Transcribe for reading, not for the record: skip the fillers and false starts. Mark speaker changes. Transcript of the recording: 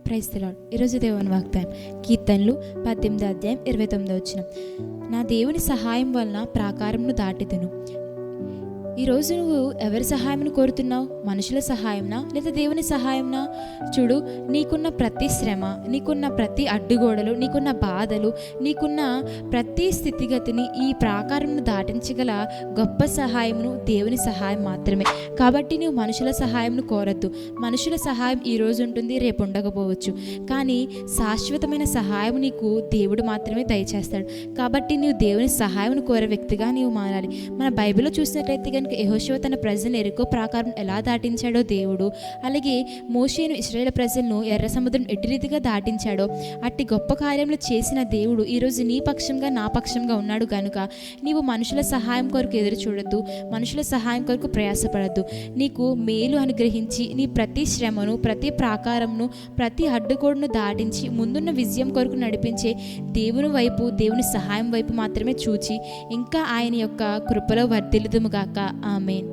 Speaker 1: Praise the lord. ఈరోజు దేవుని వాగ్దానం కీర్తనలు 18 అధ్యాయం 29 వచనం. నా దేవుని సహాయం వలన ప్రాకారమును దాటితును. ఈరోజు నువ్వు ఎవరి సహాయంను కోరుతున్నావు? మనుషుల సహాయంనా లేదా దేవుని సహాయంనా? చూడు, నీకున్న ప్రతి శ్రమ, నీకున్న ప్రతి అడ్డుగోడలు, నీకున్న బాధలు, నీకున్న ప్రతి స్థితిగతిని ఈ ప్రాకారంను దాటించగల గొప్ప సహాయమును దేవుని సహాయం మాత్రమే. కాబట్టి నువ్వు మనుషుల సహాయంను కోరద్దు. మనుషుల సహాయం ఈరోజు ఉంటుంది, రేపు ఉండకపోవచ్చు. కానీ శాశ్వతమైన సహాయం నీకు దేవుడు మాత్రమే దయచేస్తాడు. కాబట్టి నీవు దేవుని సహాయం కోరే వ్యక్తిగా నీవు మారాలి. మన బైబిల్లో చూసినట్లయితే కనుక యెహోషువ తన ప్రజలను ఎరికో ప్రాకారం ఎలా దాటించాడో దేవుడు, అలాగే మోషేను ఇశ్రాయేలు ప్రజలను ఎర్ర సముద్రం ఎట్టి రీతిగా దాటించాడో అట్టి గొప్ప కార్యములు చేసిన దేవుడు ఈరోజు నీ పక్షంగా నా పక్షంగా ఉన్నాడు. కనుక నీవు మనుషుల సహాయం కొరకు ఎదురు చూడొద్దు, మనుషుల సహాయం కొరకు ప్రయాసపడద్దు. నీకు మేలు అనుగ్రహించి నీ ప్రతి శ్రమను, ప్రతి ప్రాకారంను, ప్రతి అడ్డుగోడును దాటించి ముందున్న విజయం కొరకు నడిపించే దేవుని వైపు, దేవుని సహాయం వైపు మాత్రమే చూచి ఇంకా ఆయన యొక్క కృపలో వర్ధిల్లుదుముగాక. ఆమేన్.